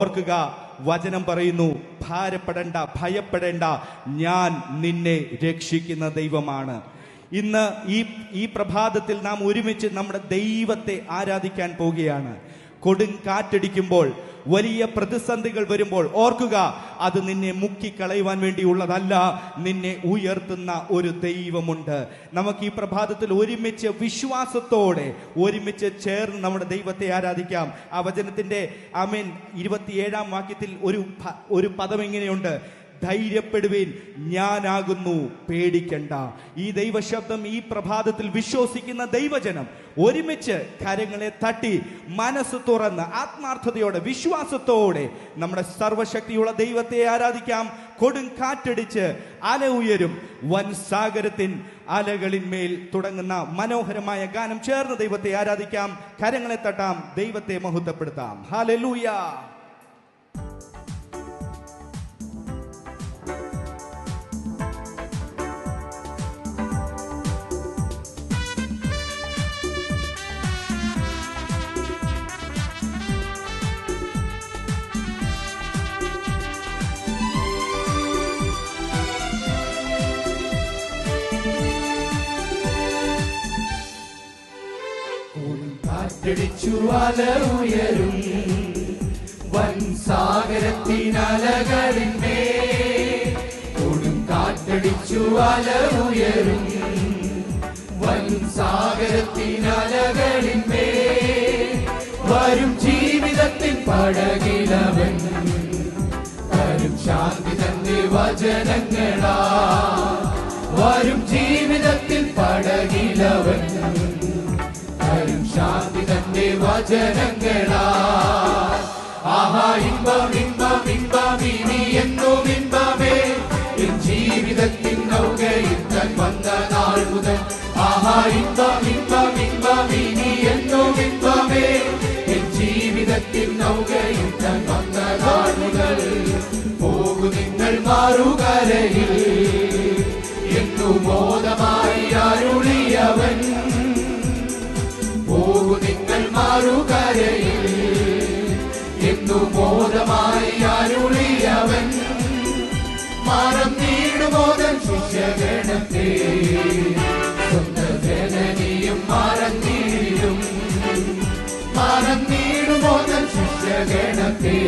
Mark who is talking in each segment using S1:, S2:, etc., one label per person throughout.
S1: ഓർക്കുക, വചനം പറയുന്നു, ഭാരപ്പെടേണ്ട, ഭയപ്പെടേണ്ട, ഞാൻ നിന്നെ രക്ഷിക്കുന്ന ദൈവമാണ്. ഇന്ന് ഈ പ്രഭാതത്തിൽ നാം ഒരുമിച്ച് നമ്മുടെ ദൈവത്തെ ആരാധിക്കാൻ പോവുകയാണ്. കൊടുങ്കാറ്റടിക്കുമ്പോൾ, വലിയ പ്രതിസന്ധികൾ വരുമ്പോൾ ഓർക്കുക, അത് നിന്നെ മുക്കിക്കളയുവാൻ വേണ്ടിയുള്ളതല്ല, നിന്നെ ഉയർത്തുന്ന ഒരു ദൈവമുണ്ട്. നമുക്ക് ഈ പ്രഭാതത്തിൽ ഒരുമിച്ച് വിശ്വാസത്തോടെ ഒരുമിച്ച് ചേർന്ന് നമ്മുടെ ദൈവത്തെ ആരാധിക്കാം. ആ വചനത്തിന്റെ 27-ാം വാക്യത്തിൽ ഒരു പദം ഇങ്ങനെയുണ്ട്: ധൈര്യപ്പെടുവീൻ, ഞാനാകുന്നു, പേടിക്കണ്ട. ഈ ദൈവശബ്ദം ഈ പ്രഭാതത്തിൽ വിശ്വസിക്കുന്ന ദൈവജനം ഒരുമിച്ച് കരങ്ങളെ തട്ടി മനസ്സ് തുറന്ന് ആത്മാർത്ഥതയോടെ വിശ്വാസത്തോടെ നമ്മുടെ സർവശക്തിയുള്ള ദൈവത്തെ ആരാധിക്കാം. കൊടുങ്കാറ്റടിച്ച് അല ഉയരും, വൻ സാഗരത്തിൻ അലകളിന്മേൽ തുടങ്ങുന്ന മനോഹരമായ ഗാനം ചേർന്ന് ദൈവത്തെ ആരാധിക്കാം. കരങ്ങളെ തട്ടാം, ദൈവത്തെ മഹത്വപ്പെടുത്താം. ഹല്ലേലൂയ.
S2: കാറ്റടിച്ചു അല ഉയരും, വൻ സാഗരത്തിനലകളിന്മേൽ. കൊടുങ്കാറ്റടിച്ചു അല ഉയരും, വൻ സാഗരത്തിനലകളിന്മേൽ. വരും ജീവിതത്തിൻ പടകിലവൻ തരും ശാന്തി തന്റെ വചനങ്ങളാ. വരും ജീവിതത്തിൽ പടകിലവൻ ശാന്തി തന്റെ വചനങ്ങളാ. ആഹാ, ഇമ്പം ഇമ്പം ഇമ്പം ഇനി എന്നും ഇമ്പമേ, എൻ ജീവിതത്തിൻ നൗകയിൽ താൻ വന്ന നാൾ മുതൽ. ആഹാ, ഇമ്പം ഇമ്പം ഇമ്പം ഇനി എന്നും ഇമ്പമേ, എൻ ജീവിതത്തിൻ നൗകയിൽ താൻ വന്ന നാൾ മുതൽ. പോകു നിങ്ങൾ മാറുകരയിൽ എന്നു മോദമായി അരുളിയവൻ. പോകു നിങ്ങൾ മാറുകരയിൽ എന്നു മോദമായി അരുളിയവൻ. മാനം നീടുമോദൻ ശിഷ്യഗണത്തെ, സ്വന്തം ജനനിയും മറന്നിടും. മാനം നീടുമോദൻ ശിഷ്യഗണത്തെ,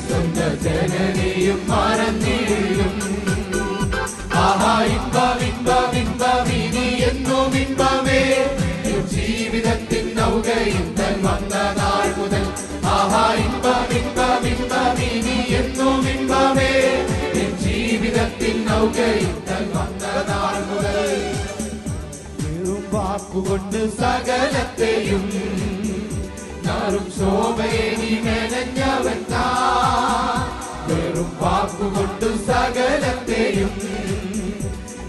S2: സ്വന്തം ജനനിയും മറന്നിടും. ആഹാ, ഇമ്പം ഇമ്പം ഇമ്പം ഇനി എന്നും ഇമ്പമേ, ജീവിതത്തിൻ നൗകയിൽ താൻ വന്ന നാൾ മുതൽ. ആഹാ, ഇമ്പം ഇമ്പം ഇമ്പം ഇനി എന്നും ഇമ്പമേ, എൻ ജീവിതത്തിൻ നൗകയിൽ താൻ വന്ന നാൾ മുതൽ. വെറും വാക്കുകൊണ്ട് സകലത്തെയും നാറും ശോഭയെ നീ മെനഞ്ഞവൻ താൻ. വെറും വാക്കുകൊണ്ട് സകലത്തെയും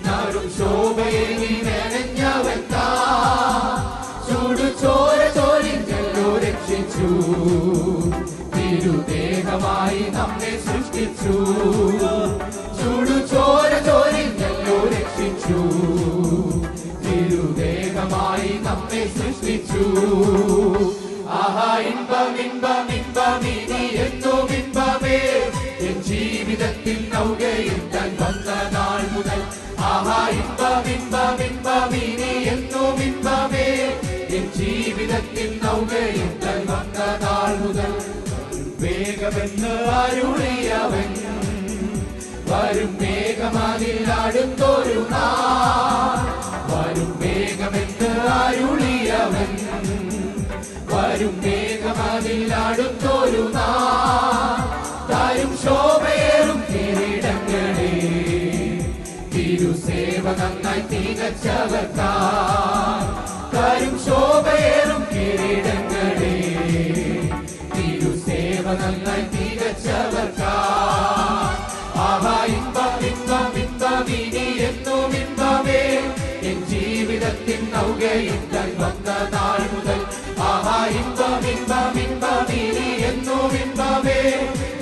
S2: നാറും ശോഭയെ നീ മെനഞ്ഞവൻ താൻ. ചൂടുചോര ചോരിഞ്ഞല്ലോ രക്ഷിച്ചു, തിരുദേഹമായി നമ്മെ സൃഷ്ടിച്ചു. ചൂടുചോര ചോരിഞ്ഞല്ലോ രക്ഷിച്ചു, തിരുദേഹമായി നമ്മെ സൃഷ്ടിച്ചു. ആഹാ, ഇമ്പം ഇമ്പം ഇമ്പം ഇനി എന്നും ഇമ്പമേ, എൻ ജീവിതത്തിൽ നൗകയിൽ താൻ വന്ന നാൾ മുതൽ. ആഹാ, ഇമ്പം ഇമ്പം ഇമ്പം ഇനി എന്നും ഇമ്പമേ, എൻ ജീവിതത്തിൽ നൗകയിൽ താൻ വന്ന നാൾ മുതൽ. വേഗമെന്ന് അരുളിയവൻ, വരും മേഘമതിൽ അടുത്തൊരു നാൾ. വരും മേഘമെന്ന് അരുളിയവൻ, വരും മേഘമതിൽ അടുത്തൊരു നാൾ. താരും ശോഭയേറും കിരീടങ്ങളെ, തിരുസേവ നന്നായി തികച്ചവർക്കാ. താരും ശോഭയേറും കിരീടങ്ങളെ, തിരുസേവ നന്നായി തികച്ചവർക്കാ. ആഹാ, ഇമ്പം ഇമ്പം ഇമ്പം ഇനി എന്നും ഇമ്പമേ, എൻ ജീവിതത്തിൻ നൗകയിൽ താൻ വന്ന നാൾ മുതൽ. ആഹാ, ഇമ്പം ഇമ്പം ഇമ്പം ഇനി എന്നും ഇമ്പമേ,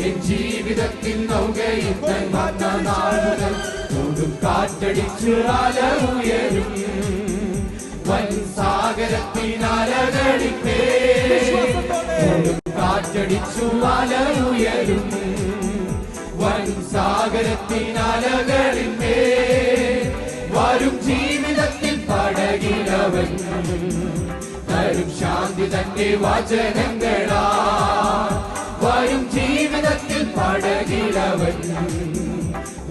S2: എൻ ജീവിതത്തിൻ നൗകയിൽ താൻ വന്ന നാൾ മുതൽ. കൊടുങ്കാറ്റടിച്ച് അല ഉയരും, വൻ സാഗരത്തിനലകളിന്മേൽ. കാറ്റടിച്ചു അലയുയരും വൻ സാഗരത്തിനലകളിന്മേ വരും ജീവിതത്തിൽ പടകിലവൻ തരും ശാന്തി തന്റെ വചനങ്ങളാ വരും ജീവിതത്തിൽ പടകിലവൻ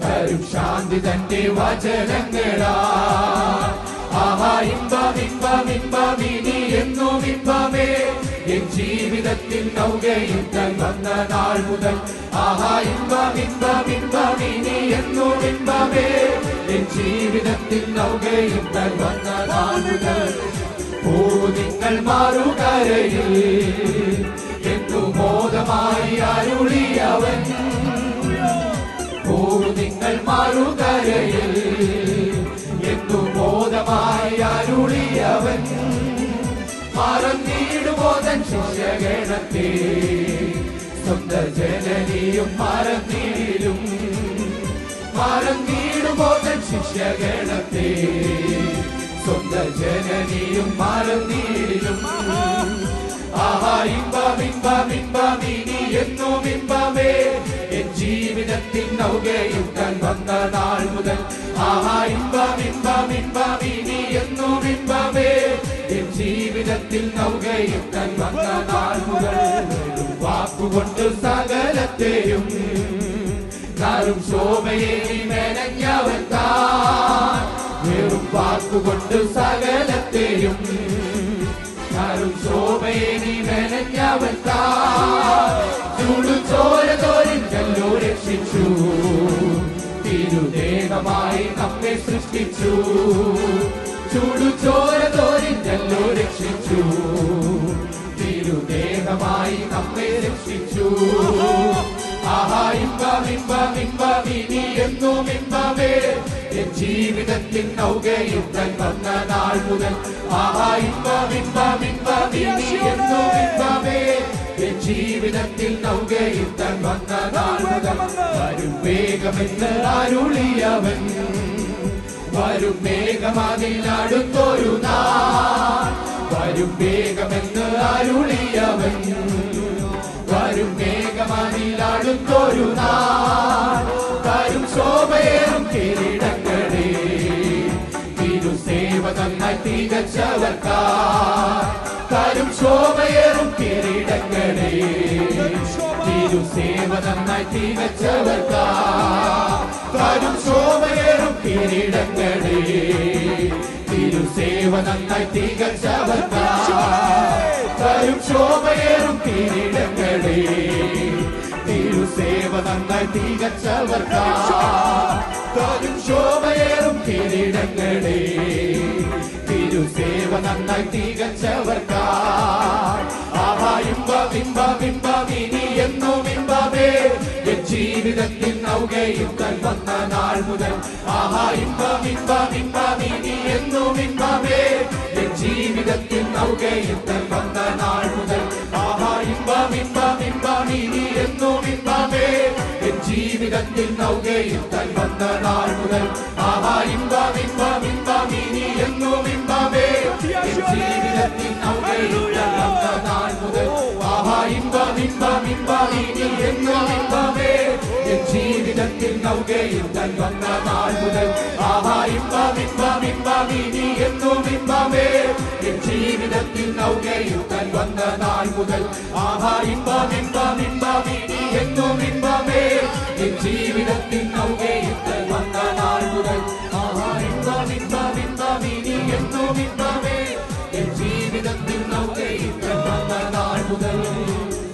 S2: തരും ശാന്തി തന്റെ വചനങ്ങളാ ആഹാ ഇമ്പം ഇമ്പം ഇമ്പം ഇനി എന്നും ഇമ്പമേ എൻ ജീവിതത്തിൽ നൗകയുദ്ധം വന്ന നാൾ മുതൽ ആഹാ ഇമ്പം ഇമ്പം ഇമ്പം ഇനി എന്നും ഇമ്പമേ എൻ ജീവിതത്തിൽ നൗകയുദ്ധം വന്ന നാൾ മുതൽ ഓ നിങ്ങൾ മാറുകരയിൽ എന്നു മോദമായി അരുളിയവൻ ഓ നിങ്ങൾ മാറുകരയിൽ എന്നു മോദമായി അരുളിയവൻ മറന്നിടുമോദൻ ശിഷ്യഗണത്തെ സ്വന്തം ജനനിയും മറന്നിടും മറന്നിടുമോദൻ ശിഷ്യഗണത്തെ സ്വന്തം ജനനിയും മറന്നിടും ആഹാ ഇമ്പം ഇമ്പം ഇമ്പം ഇനി എന്നും ഇമ്പമേ എൻ ജീവിതത്തിൽ നൗകയുദ്ധം വന്ന നാൾ മുതൽ ആഹാ ഇമ്പം ഇമ്പം ഇമ്പം ഇനി എന്നും ഇമ്പമേ എൻ ജീവിതത്തിൽ നൗകയുദ്ധം വന്ന നാൾ മുതൽ വാക്കുകൊണ്ട് സകലത്തെയും കാറും ശോഭയെ മെനഞ്ഞവൻ താൻ വെറും വാക്കുകൊണ്ട് സകലത്തെയും കാറും ശോഭയെ മെനഞ്ഞവൻ താൻ ചൂടുചോര തോരിഞ്ഞല്ലോ രക്ഷിച്ചു തിരുദേഹമായി നമ്മെ സൃഷ്ടിച്ചു ചൂടുചോര തോരിഞ്ഞല്ലോ രക്ഷിച്ചു തിരുദേഹമായി നമ്മെ രക്ഷിച്ചു ആഹാ ഇമ്പം ഇമ്പം ഇമ്പം ഇനി എന്നും ഇമ്പമേ എൻ ജീവിതത്തിൽ നൗകയുദ്ധം വന്ന നാൾ മുതൽ ആഹാ ഇമ്പം ഇമ്പം ഇമ്പം ഇനി എന്നും ഇമ്പമേ എൻ ജീവിതത്തിൽ നൗകയുദ്ധം വന്ന നാൾ മുതൽ വരും വേഗമെന്ന് അരുളിയവൻ വരും വേഗമതിലടുത്തൊരു നാൾ വരും വേഗമെന്ന് അരുളിയവൻ വരും വേഗമതിലടുത്തൊരു നാൾ വരും ശോഭയേറും കിരീടങ്ങളെ തിരുസേവ നന്നായി തികച്ചവർക്കാർ വരും ശോഭയേറും കിരീടങ്ങളെ തിരുസേവ നന്നായി തികച്ചവർക്കാർ വരും ശോഭയേറും കിരീടങ്ങളെ തിരുസേവ നന്നായി തികച്ചവർക്കാർ വരും ശോഭയേറും കിരീടങ്ങളെ തിരുസേവ നന്നായി തികച്ചവർക്കാർ വരും ശോഭയേറും കിരീടങ്ങളെ തിരുസേവ നന്നായി തികച്ചവർക്കാർ ആഹാ ഇമ്പം ഇമ്പം ഇമ്പം ഇനി എന്നും ഇമ്പമേ എൻ ജീവിതത്തിൽ നൗകയുദ്ധം വന്ന നാൾ മുതൽ ആഹാ ഇമ്പം ഇമ്പം ഇമ്പം ഇനി എന്നും ഇമ്പമേ എൻ ജീവിതത്തിൽ നൗകയുദ്ധം വന്ന നാൾ മുതൽ ആഹാ ഇമ്പം ഇമ്പം ഇമ്പം ഇനി എന്നും ഇമ്പമേ എൻ ജീവിതത്തിൽ നൗകയുദ്ധം വന്ന നാൾ മുതൽ ആഹാ ഇമ്പം ഇമ്പം ഇമ്പം ഇനി എന്നും ഇമ്പമേ എൻ ജീവിതത്തിൽ നൗകയുദ്ധം വന്ന നാൾ മുതൽ ആഹാ ഇമ്പം ഇമ്പം ഇമ്പം ഇനി എന്നും ഇമ്പമേ എൻ ജീവിതത്തിൽ നൗകയുദ്ധം വന്ന നാൾ മുതൽ ആഹാ ഇമ്പം ഇമ്പം ഇമ്പം ഇനി എന്നും ഇമ്പമേ എൻ ജീവിതത്തിൽ നൗകയുദ്ധം വന്ന നാൾ മുതൽ ആഹാ ഇമ്പം ഇമ്പം ഇമ്പം ഇനി എന്നും ഇമ്പമേ എൻ ജീവിതത്തിൽ നൗകയുദ്ധം വന്ന നാൾ മുതൽ ആഹാ ഇമ്പം